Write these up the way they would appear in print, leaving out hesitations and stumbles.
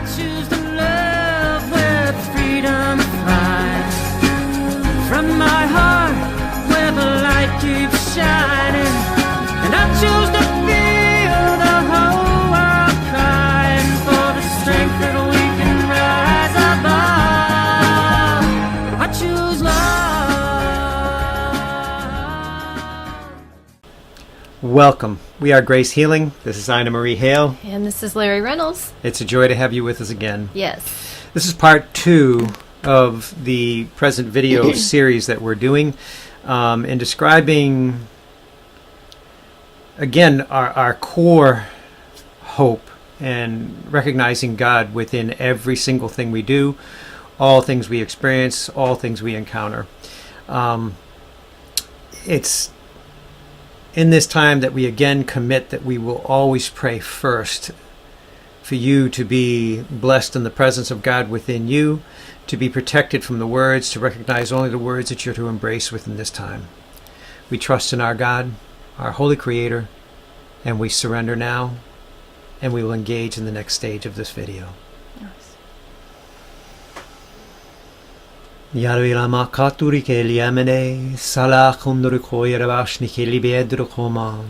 choose to love with freedom flies from my heart where the light keeps shining. And I choose to feel the whole world crying for the strength that we can rise above. I choose love. Welcome. We are Grace Healing. This is Ina Marie Hale. And this is Larry Reynolds. It's a joy to have you with us again. Yes. This is part 2 of the present video series that we're doing in describing, again, our core hope and recognizing God within every single thing we do, all things we experience, all things we encounter. It's in this time that we again commit that we will always pray first for you to be blessed in the presence of God within you, to be protected from the words, to recognize only the words that you're to embrace within this time. We trust in our God, our Holy Creator, and we surrender now, and we will engage in the next stage of this video. Yahweh lama katuri ke liamene sala khundru koyerabashni ke libedru koman.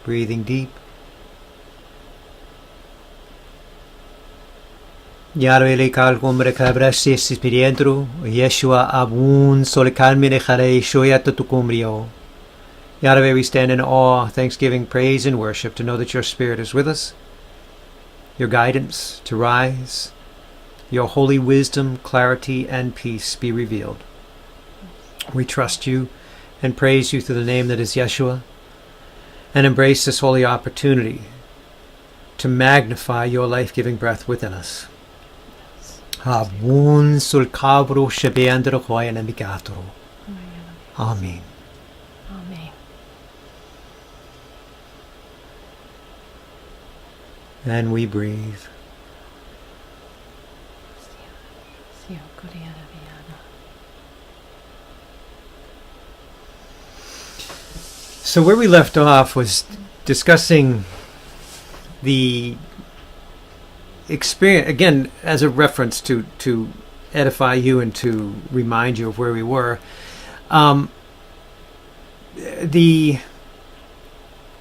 Breathing deep. Yahweh le kalgombre kabrasi spirientro Yeshua abun sole kalmine khare shoyat tukumrio. Yahweh, we stand in awe, thanksgiving, praise, and worship to know that your Spirit is with us, your guidance to rise, your holy wisdom, clarity, and peace be revealed. We trust you and praise you through the name that is Yeshua, and embrace this holy opportunity to magnify your life-giving breath within us. Amen. Amen. And we breathe. So where we left off was discussing the experience, again, as a reference to edify you and to remind you of where we were. The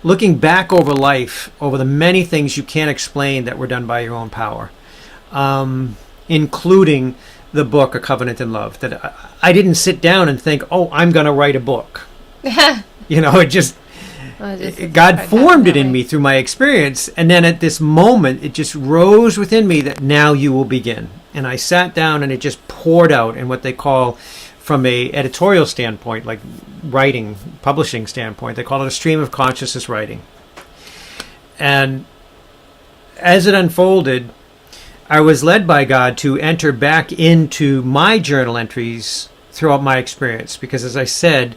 looking back over life, over the many things you can't explain that were done by your own power, including the book, A Covenant in Love, that I didn't sit down and think, oh, I'm going to write a book. You know, God formed it in me through my experience, and then at this moment, it just rose within me that now you will begin. And I sat down, and it just poured out in what they call, from a editorial standpoint, like writing, publishing standpoint, they call it a stream of consciousness writing. And as it unfolded, I was led by God to enter back into my journal entries throughout my experience, because as I said,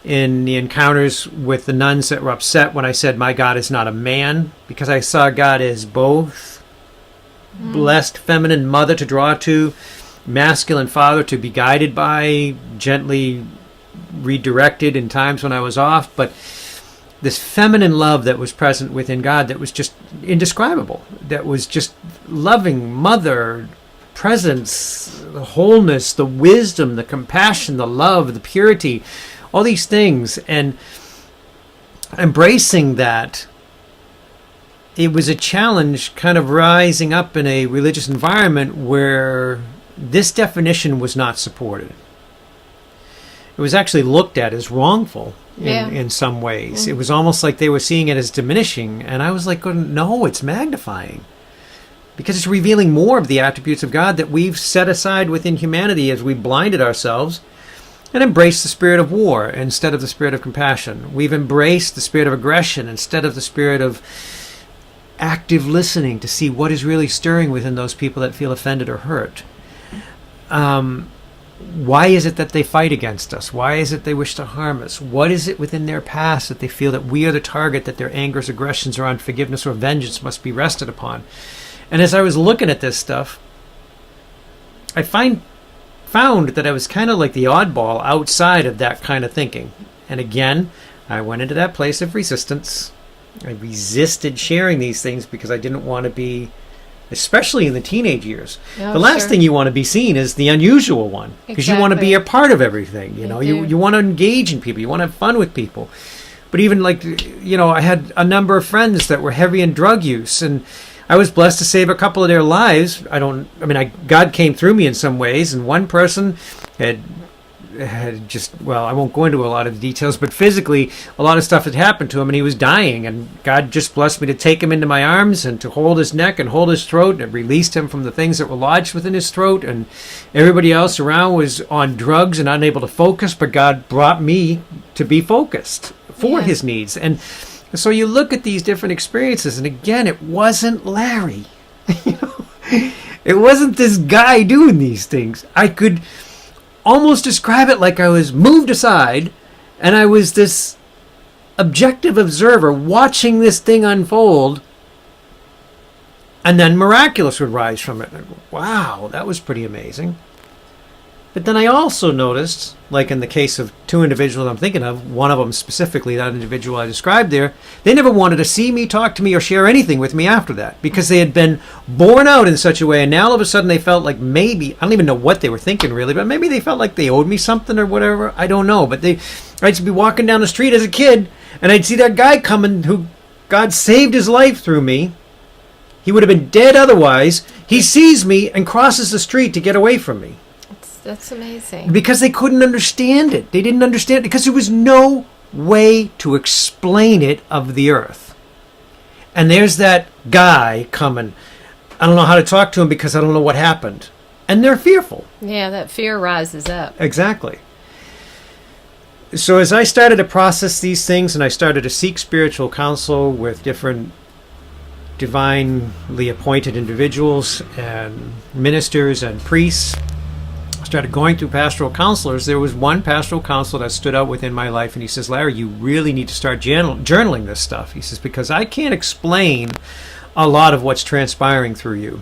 in the encounters with the nuns that were upset when I said my God is not a man, because I saw God as both blessed feminine mother to draw to, masculine father to be guided by, gently redirected in times when I was off, but this feminine love that was present within God that was just indescribable, that was just loving mother presence, the wholeness, the wisdom, the compassion, the love, the purity, all these things, and embracing that. It was a challenge kind of rising up in a religious environment where this definition was not supported. It was actually looked at as wrongful in some ways. It was almost like they were seeing it as diminishing, and I was like, no, it's magnifying. Because it's revealing more of the attributes of God that we've set aside within humanity as we blinded ourselves and embraced the spirit of war instead of the spirit of compassion. We've embraced the spirit of aggression instead of the spirit of active listening to see what is really stirring within those people that feel offended or hurt. Why is it that they fight against us? Why is it they wish to harm us? What is it within their past that they feel that we are the target, that their angers, aggressions, or unforgiveness or vengeance must be rested upon? And as I was looking at this stuff, I found that I was kind of like the oddball outside of that kind of thinking. And again, I went into that place of resistance I resisted sharing these things because I didn't want to be, especially in the teenage years. Oh, the last sure. thing you want to be seen is the unusual one, because you want to be a part of everything. You know, you want to engage in people. You want to have fun with people. But even like, you know, I had a number of friends that were heavy in drug use, and I was blessed to save a couple of their lives. God came through me in some ways, and one person had just, well, I won't go into a lot of details, but physically a lot of stuff had happened to him and he was dying, and God just blessed me to take him into my arms and to hold his neck and hold his throat, and it released him from the things that were lodged within his throat, and everybody else around was on drugs and unable to focus, but God brought me to be focused for his needs. And so you look at these different experiences, and again, it wasn't Larry. You know? It wasn't this guy doing these things. I could almost describe it like I was moved aside and I was this objective observer watching this thing unfold, and then miraculous would rise from it. And I go, wow, that was pretty amazing. But then I also noticed, like in the case of two individuals I'm thinking of, one of them specifically, that individual I described there, they never wanted to see me, talk to me, or share anything with me after that, because they had been born out in such a way, and now all of a sudden they felt like maybe, I don't even know what they were thinking really, but maybe they felt like they owed me something or whatever, I don't know. But I'd be walking down the street as a kid, and I'd see that guy coming who God saved his life through me. He would have been dead otherwise. He sees me and crosses the street to get away from me. That's amazing. Because they couldn't understand it. They didn't understand it because there was no way to explain it of the earth. And there's that guy coming. I don't know how to talk to him because I don't know what happened. And they're fearful. Yeah, that fear rises up. Exactly. So as I started to process these things and I started to seek spiritual counsel with different divinely appointed individuals and ministers and priests, started going through pastoral counselors, there was one pastoral counselor that stood out within my life, and he says, Larry, you really need to start journaling this stuff. He says, because I can't explain a lot of what's transpiring through you.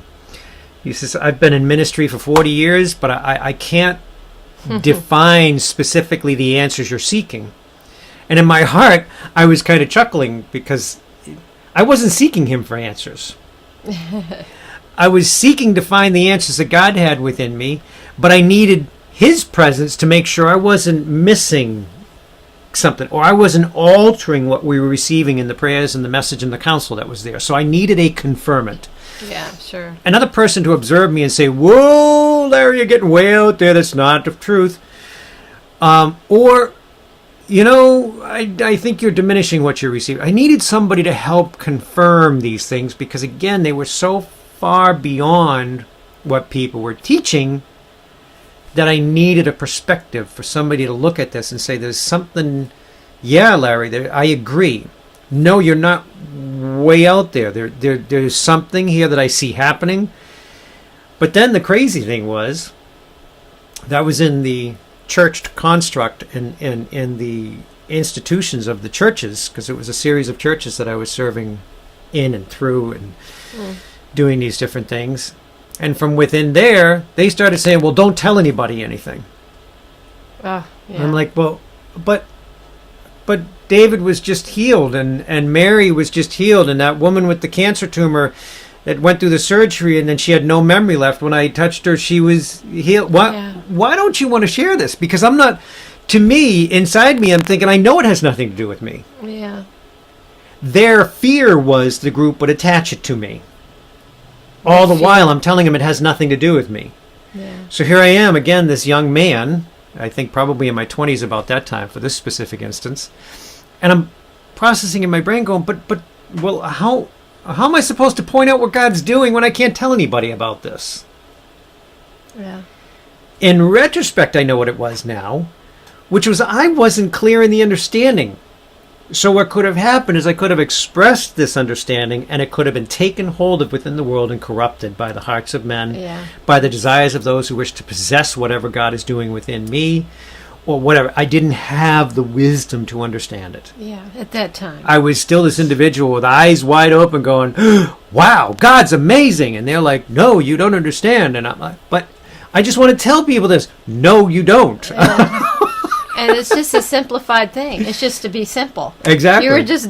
He says, I've been in ministry for 40 years, but I can't define specifically the answers you're seeking. And in my heart, I was kind of chuckling because I wasn't seeking him for answers. I was seeking to find the answers that God had within me, but I needed his presence to make sure I wasn't missing something, or I wasn't altering what we were receiving in the prayers and the message and the counsel that was there. So I needed a confirmant. Yeah, sure. Another person to observe me and say, whoa, Larry, you're getting way out there. That's not the truth. Or, you know, I think you're diminishing what you're receiving. I needed somebody to help confirm these things because, again, they were so far beyond what people were teaching that I needed a perspective for somebody to look at this and say, there's something, yeah, Larry, I agree. No, you're not way out there. There's something here that I see happening. But then the crazy thing was, that was in the church construct and in the institutions of the churches, because it was a series of churches that I was serving in and through and doing these different things. And from within there, they started saying, well, don't tell anybody anything. Yeah. I'm like, well, but David was just healed, and Mary was just healed, and that woman with the cancer tumor that went through the surgery, and then she had no memory left. When I touched her, she was healed. Why don't you want to share this? Because I'm not, to me, inside me, I'm thinking, I know it has nothing to do with me. Yeah. Their fear was the group would attach it to me. All the while, I'm telling him it has nothing to do with me. Yeah. So here I am, again, this young man, I think probably in my 20s about that time for this specific instance, and I'm processing in my brain going, but well, how am I supposed to point out what God's doing when I can't tell anybody about this? Yeah. In retrospect, I know what it was now, which was I wasn't clear in the understanding. So what could have happened is I could have expressed this understanding, and it could have been taken hold of within the world and corrupted by the hearts of men, by the desires of those who wish to possess whatever God is doing within me, or whatever. I didn't have the wisdom to understand it. Yeah, at that time. I was still this individual with eyes wide open going, wow, God's amazing. And they're like, no, you don't understand. And I'm like, but I just want to tell people this. No, you don't. And it's just a simplified thing. It's just to be simple. Exactly. You were just,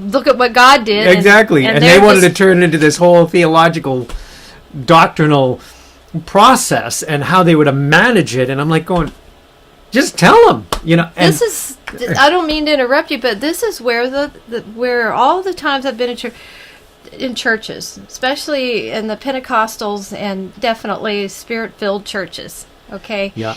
look at what God did. Exactly. And they wanted to turn it into this whole theological, doctrinal process and how they would manage it. And I'm like going, just tell them, you know. And this is, I don't mean to interrupt you, but this is where where all the times I've been in churches, especially in the Pentecostals and definitely Spirit-filled churches, okay? Yeah.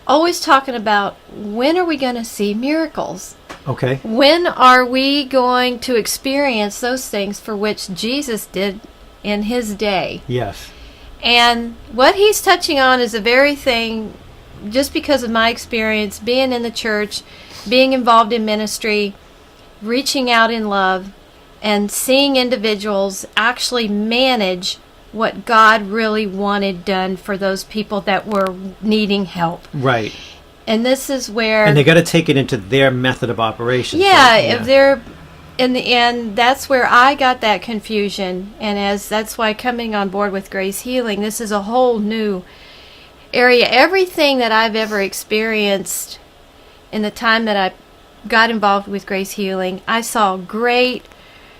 Always talking about, when are we going to see miracles? Okay. When are we going to experience those things for which Jesus did in his day? Yes. And what he's touching on is the very thing, just because of my experience being in the church, being involved in ministry, reaching out in love, and seeing individuals actually manage what God really wanted done for those people that were needing help. Right. And this is where... And they got to take it into their method of operation. Yeah, if they're... In the end, that's where I got that confusion. And that's why coming on board with Grace Healing, this is a whole new area. Everything that I've ever experienced in the time that I got involved with Grace Healing, I saw great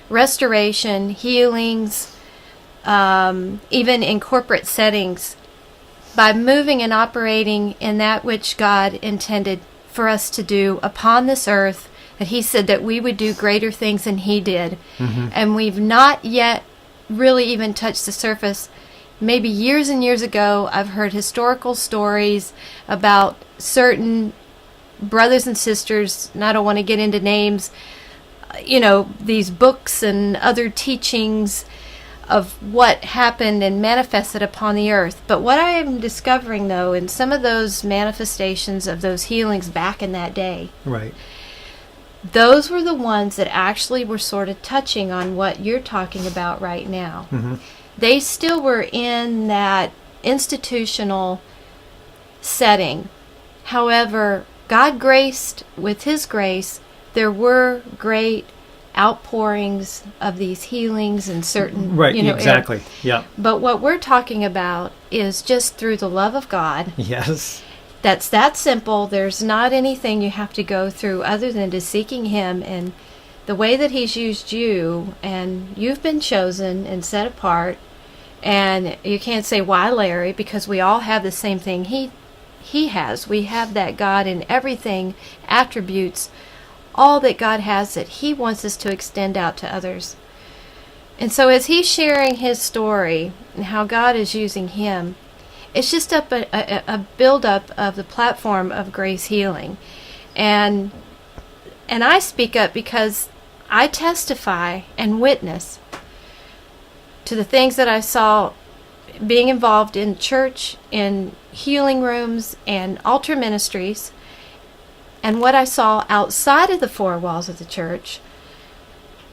restoration, healings, even in corporate settings, by moving and operating in that which God intended for us to do upon this earth, that he said that we would do greater things than he did. Mm-hmm. And we've not yet really even touched the surface. Maybe years and years ago, I've heard historical stories about certain brothers and sisters, and I don't want to get into names, you know, these books and other teachings of what happened and manifested upon the earth. But what I am discovering, though, in some of those manifestations of those healings back in that day, right, those were the ones that actually were sort of touching on what you're talking about right now. Mm-hmm. They still were in that institutional setting. However, God graced, with his grace, there were great outpourings of these healings in certain, right, exactly, yeah. But what we're talking about is just through the love of God. Yes. That's that simple. There's not anything you have to go through other than to seeking him, and the way that he's used you, and you've been chosen and set apart. And you can't say, why, Larry, because we all have the same thing he has. We have that God in everything, attributes, all that God has that he wants us to extend out to others. And so as he's sharing his story and how God is using him, it's just a build-up of the platform of Grace Healing. And I speak up because I testify and witness to the things that I saw being involved in church, in healing rooms, and altar ministries, and what I saw outside of the four walls of the church.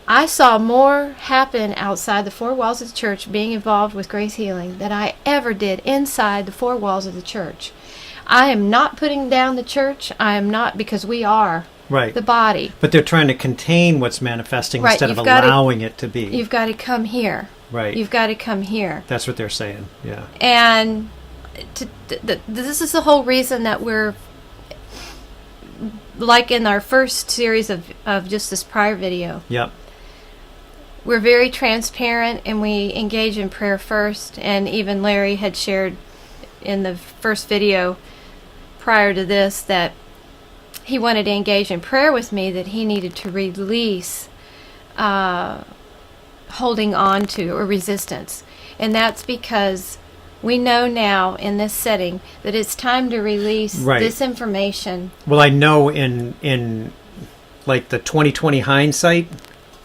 I saw more happen outside the four walls of the church being involved with Grace Healing than I ever did inside the four walls of the church. I am not putting down the church. I am not, because we are right, the body. But they're trying to contain what's manifesting right, instead of allowing it to be. You've got to come here. Right. You've got to come here. That's what they're saying, yeah. And this is the whole reason that we're, like in our first series of just this prior video. Yep. We're very transparent, and we engage in prayer first. And even Larry had shared in the first video prior to this that he wanted to engage in prayer with me, that he needed to release holding on to or resistance. And that's because we know now in this setting that it's time to release this information. Well, I know in like the 2020 hindsight,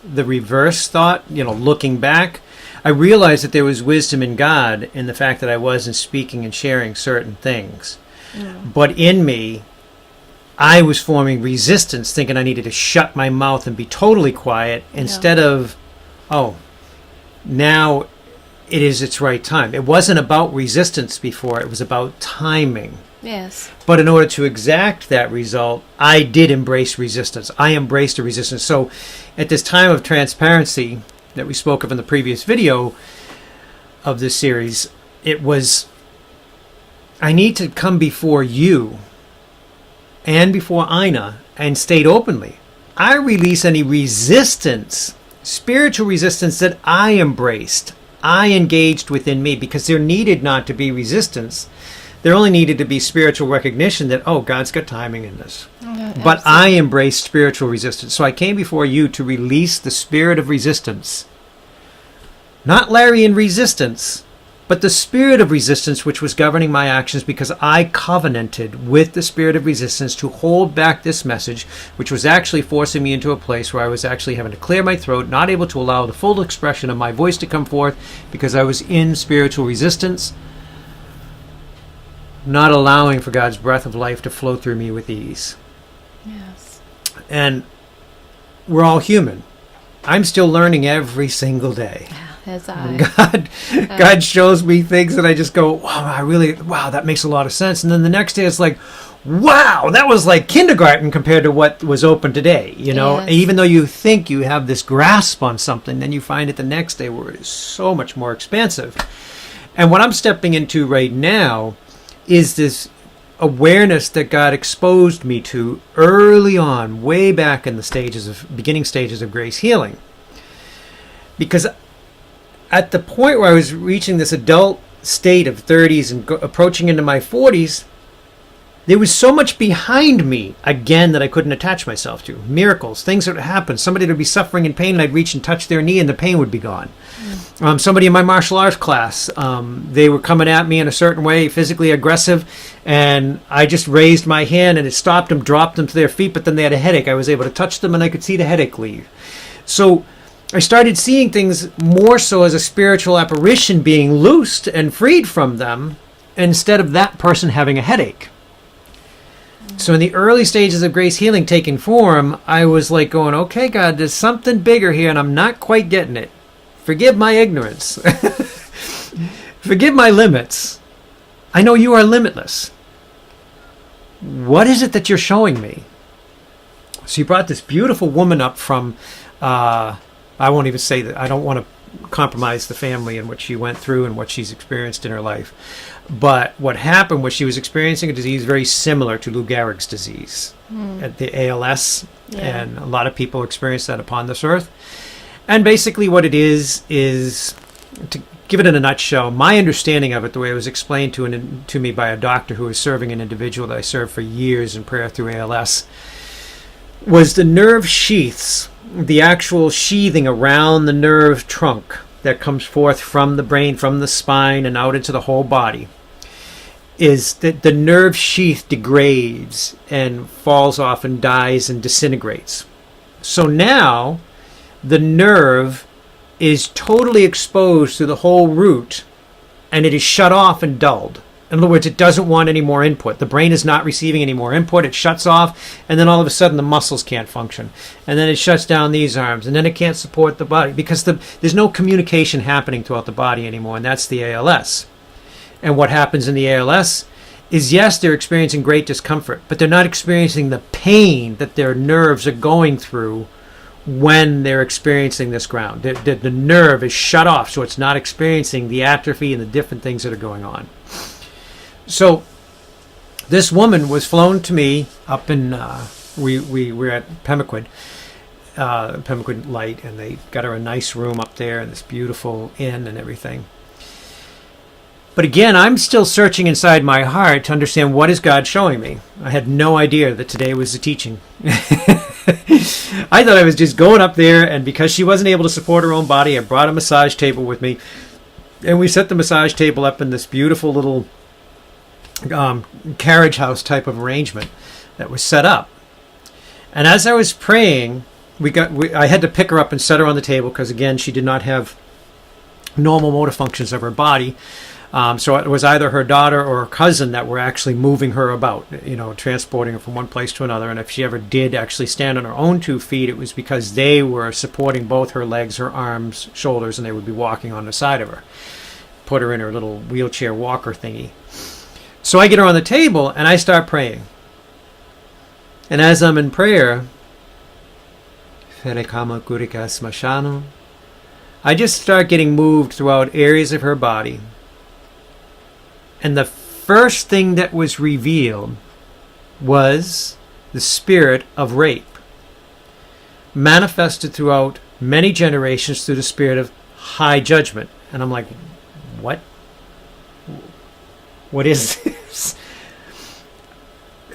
the reverse thought, looking back, I realized that there was wisdom in God in the fact that I wasn't speaking and sharing certain things. Mm. But in me, I was forming resistance, thinking I needed to shut my mouth and be totally quiet instead of, now it is its right time. It wasn't about resistance before, it was about timing. Yes. But in order to exact that result, I did embrace resistance. I embraced the resistance. So at this time of transparency that we spoke of in the previous video of this series, it was, I need to come before you and before Ina and state openly I release any resistance, spiritual resistance that I embraced, I engaged within me, because there needed not to be resistance. There only needed to be spiritual recognition that, oh, God's got timing in this. But I embraced spiritual resistance. So I came before you to release the spirit of resistance. Not Larian resistance, but the spirit of resistance which was governing my actions, because I covenanted with the spirit of resistance to hold back this message, which was actually forcing me into a place where I was actually having to clear my throat, not able to allow the full expression of my voice to come forth, because I was in spiritual resistance, not allowing for God's breath of life to flow through me with ease. Yes. And we're all human. I'm still learning every single day. As I. God shows me things and I just go, wow, that makes a lot of sense. And then the next day it's like, wow, that was like kindergarten compared to what was open today. You know, Yes. even though you think you have this grasp on something, then you find it the next day where it is so much more expansive. And what I'm stepping into right now is this awareness that God exposed me to early on, way back in the beginning stages of grace healing. Because at the point where I was reaching this adult state of 30s and approaching into my 40s, there was so much behind me, again, that I couldn't attach myself to. Miracles, things that would happen. Somebody would be suffering in pain, and I'd reach and touch their knee, and the pain would be gone. Somebody in my martial arts class, they were coming at me in a certain way, physically aggressive, and I just raised my hand, and it stopped them, dropped them to their feet, but then they had a headache. I was able to touch them, and I could see the headache leave. So I started seeing things more so as a spiritual apparition being loosed and freed from them, instead of that person having a headache. So in the early stages of grace healing taking form, I was like going, okay, God, there's something bigger here, and I'm not quite getting it. Forgive my ignorance. Forgive my limits. I know you are limitless. What is it that you're showing me? So you brought this beautiful woman up from, I won't even say that, I don't want to compromise the family and what she went through and what she's experienced in her life. But what happened was she was experiencing a disease very similar to Lou Gehrig's disease, the ALS, and a lot of people experience that upon this earth. And basically what it is to give it in a nutshell, my understanding of it, the way it was explained to me by a doctor who was serving an individual that I served for years in prayer through ALS, was the nerve sheaths, the actual sheathing around the nerve trunk that comes forth from the brain, from the spine, and out into the whole body, is that the nerve sheath degrades and falls off and dies and disintegrates. So now the nerve is totally exposed to the whole root, and it is shut off and dulled. In other words, it doesn't want any more input. The brain is not receiving any more input. It shuts off, and then all of a sudden the muscles can't function. And then it shuts down these arms, and then it can't support the body because there's no communication happening throughout the body anymore, and that's the ALS. And what happens in the ALS is, yes, they're experiencing great discomfort, but they're not experiencing the pain that their nerves are going through when they're experiencing this ground. The nerve is shut off, so it's not experiencing the atrophy and the different things that are going on. So this woman was flown to me up in, we were at Pemaquid Light, and they got her a nice room up there and this beautiful inn and everything. But again, I'm still searching inside my heart to understand, what is God showing me? I had no idea that today was the teaching. I thought I was just going up there, and because she wasn't able to support her own body, I brought a massage table with me, and we set the massage table up in this beautiful little carriage house type of arrangement that was set up. And as I was praying, I had to pick her up and set her on the table because, again, she did not have normal motor functions of her body. So it was either her daughter or her cousin that were actually moving her about, transporting her from one place to another. And if she ever did actually stand on her own 2 feet, it was because they were supporting both her legs, her arms, shoulders, and they would be walking on the side of her. Put her in her little wheelchair walker thingy. So I get her on the table and I start praying. And as I'm in prayer, I just start getting moved throughout areas of her body. And the first thing that was revealed was the spirit of rape. manifested throughout many generations through the spirit of high judgment. And I'm like, what? What is this?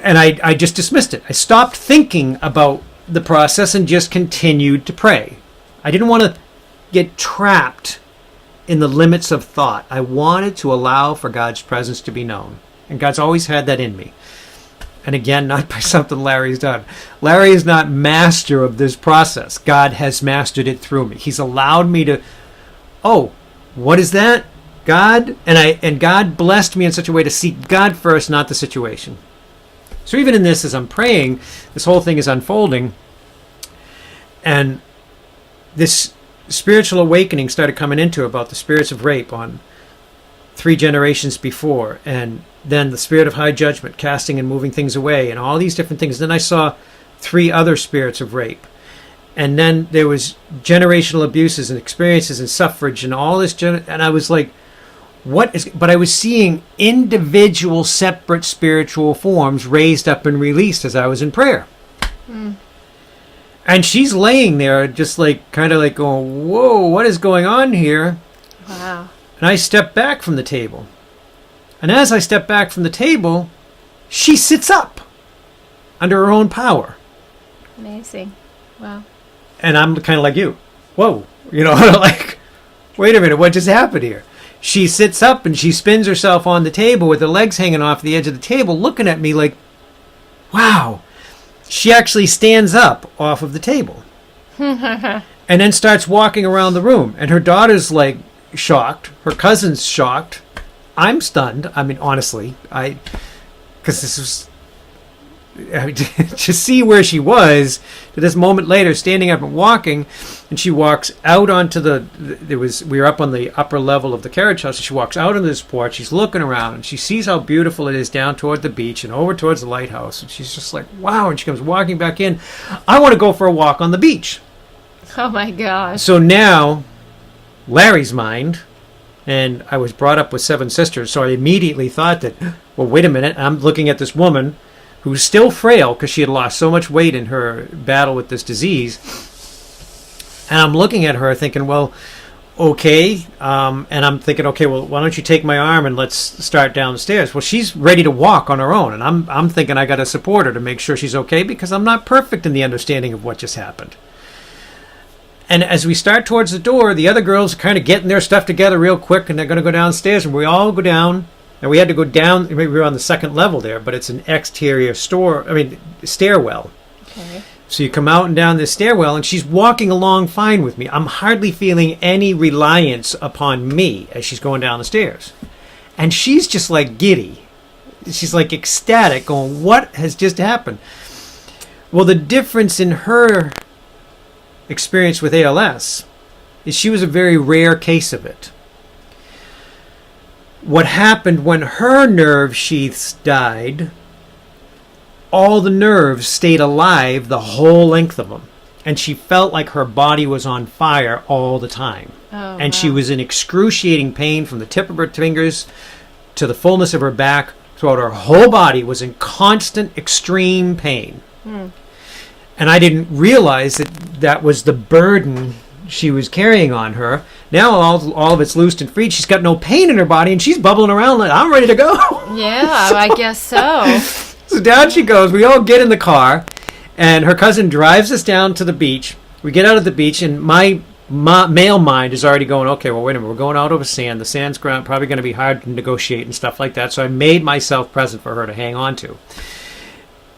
And I just dismissed it. I stopped thinking about the process and just continued to pray. I didn't want to get trapped in the limits of thought. I wanted to allow for God's presence to be known. And God's always had that in me. And again, not by something Larry's done. Larry is not master of this process. God has mastered it through me. He's allowed me to, oh, what is that? God? And God blessed me in such a way to seek God first, not the situation. So even in this, as I'm praying, this whole thing is unfolding. And this spiritual awakening started coming into about the spirits of rape on 3 generations before. And then the spirit of high judgment, casting and moving things away, and all these different things. Then I saw 3 other spirits of rape. And then there was generational abuses and experiences and suffrage and all this. And I was like, what is... But I was seeing individual, separate spiritual forms raised up and released as I was in prayer. And she's laying there just like, kind of like going, whoa, what is going on here? Wow. And I stepped back from the table. And as I step back from the table, she sits up under her own power. Amazing. Wow. And I'm kind of like you. Whoa. You know, like, wait a minute, what just happened here? She sits up and she spins herself on the table with her legs hanging off the edge of the table, looking at me like, wow. She actually stands up off of the table. And then starts walking around the room. And her daughter's like shocked. Her cousin's shocked. I'm stunned. I mean, honestly, because this was, to see where she was, to this moment later, standing up and walking, and she walks out onto we were up on the upper level of the carriage house, and she walks out on this porch, she's looking around, and she sees how beautiful it is down toward the beach and over towards the lighthouse, and she's just like, wow, and she comes walking back in, I want to go for a walk on the beach. Oh my gosh. So now, Larry's mind... And I was brought up with 7 sisters, so I immediately thought that, well, wait a minute, I'm looking at this woman who's still frail because she had lost so much weight in her battle with this disease. And I'm looking at her thinking, well, okay. And I'm thinking, okay, well, why don't you take my arm and let's start down the stairs? Well, she's ready to walk on her own. And I'm thinking I got to support her to make sure she's okay because I'm not perfect in the understanding of what just happened. And as we start towards the door, the other girls are kind of getting their stuff together real quick, and they're going to go downstairs, and we all go down. And we had to go down. We were on the 2nd level there, but it's an exterior stairwell. Okay. So you come out and down this stairwell, and she's walking along fine with me. I'm hardly feeling any reliance upon me as she's going down the stairs. And she's just like giddy. She's like ecstatic, going, what has just happened? Well, the difference in her experience with ALS is she was a very rare case of it. What happened when her nerve sheaths died, all the nerves stayed alive the whole length of them. And she felt like her body was on fire all the time. Oh, and wow. she was in excruciating pain from the tip of her fingers to the fullness of her back. Throughout her whole body was in constant, extreme pain. And I didn't realize that was the burden she was carrying on her. Now all of it's loosed and freed. She's got no pain in her body, and she's bubbling around like, I'm ready to go. Yeah, I guess so. So down she goes. We all get in the car, and her cousin drives us down to the beach. We get out of the beach, and my male mind is already going, okay, well, wait a minute. We're going out over sand. The sand's probably going to be hard to negotiate and stuff like that. So I made myself present for her to hang on to.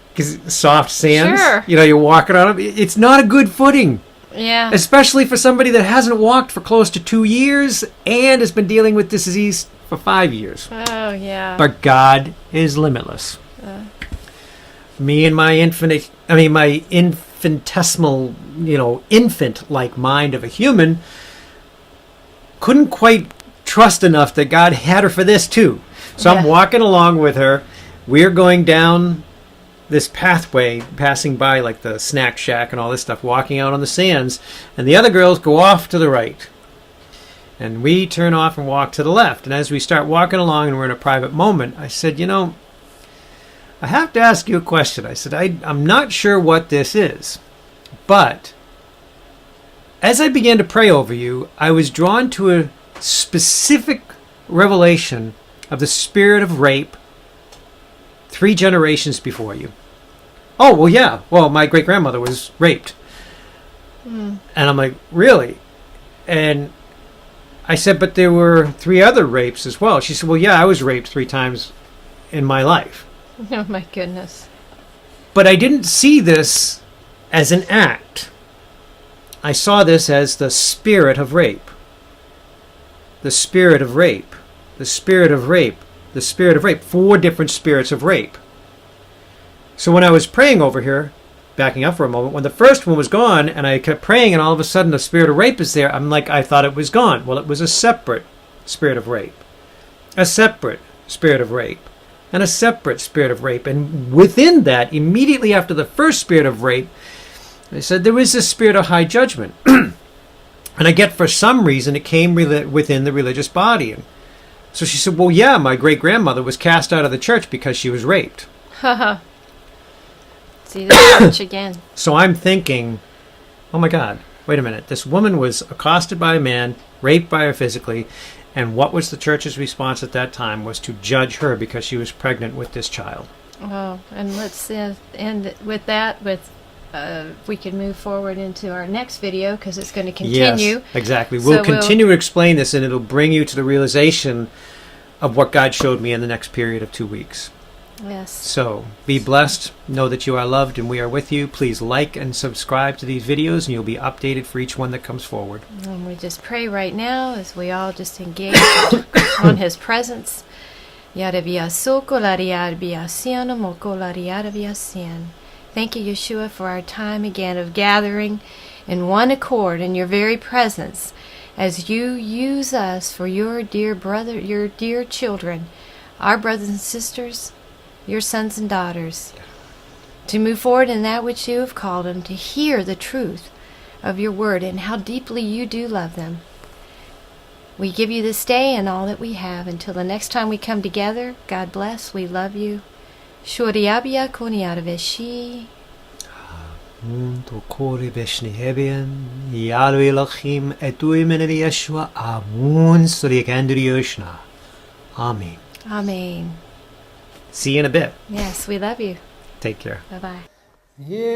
Because soft sands, Sure. You know, you're walking on them. It's not a good footing. Yeah. Especially for somebody that hasn't walked for close to 2 years and has been dealing with this disease for 5 years. Oh, yeah. But God is limitless. Me and my infinitesimal, infant-like mind of a human couldn't quite trust enough that God had her for this too. So I'm walking along with her. We're going down this pathway, passing by like the snack shack and all this stuff, walking out on the sands, and the other girls go off to the right. And we turn off and walk to the left. And as we start walking along and we're in a private moment, I said, I have to ask you a question. I said, I'm not sure what this is, but as I began to pray over you, I was drawn to a specific revelation of the spirit of rape 3 generations before you. Oh, well, yeah. Well, my great-grandmother was raped. And I'm like, really? And I said, but there were 3 other rapes as well. She said, well, yeah, I was raped 3 times in my life. Oh, my goodness. But I didn't see this as an act. I saw this as the spirit of rape. The spirit of rape. The spirit of rape. The spirit of rape. 4 different spirits of rape. So when I was praying over here, backing up for a moment, when the first one was gone, and I kept praying, and all of a sudden the spirit of rape is there, I'm like, I thought it was gone. Well, it was a separate spirit of rape. A separate spirit of rape. And a separate spirit of rape. And within that, immediately after the first spirit of rape, they said there is a spirit of high judgment. And I get, for some reason, it came within the religious body. And so she said, well, yeah, my great-grandmother was cast out of the church because she was raped. Haha. See the church again. So I'm thinking, oh my God, wait a minute. This woman was accosted by a man, raped by her physically, and what was the church's response at that time was to judge her because she was pregnant with this child. Oh, and let's end with that. We can move forward into our next video because it's going to continue. Yes, exactly. We'll continue to explain this, and it'll bring you to the realization of what God showed me in the next period of 2 weeks. Yes. So, be blessed. Know that you are loved and we are with you. Please like and subscribe to these videos, and you'll be updated for each one that comes forward. And we just pray right now as we all just engage on His presence. Thank you, Yeshua, for our time again of gathering in one accord in your very presence as you use us for your dear brother, your dear children, our brothers and sisters, your sons and daughters, to move forward in that which you have called them, to hear the truth of your word and how deeply you do love them. We give you this day and all that we have. Until the next time we come together, God bless. We love you. Shoriabia koniarveshi. Tokori beshni hebian, yalu ilachim etui meneli Yeshua amun suriakandri yoshna. Amen. Amen. See you in a bit. Yes, we love you. Take care. Bye-bye. Yeah.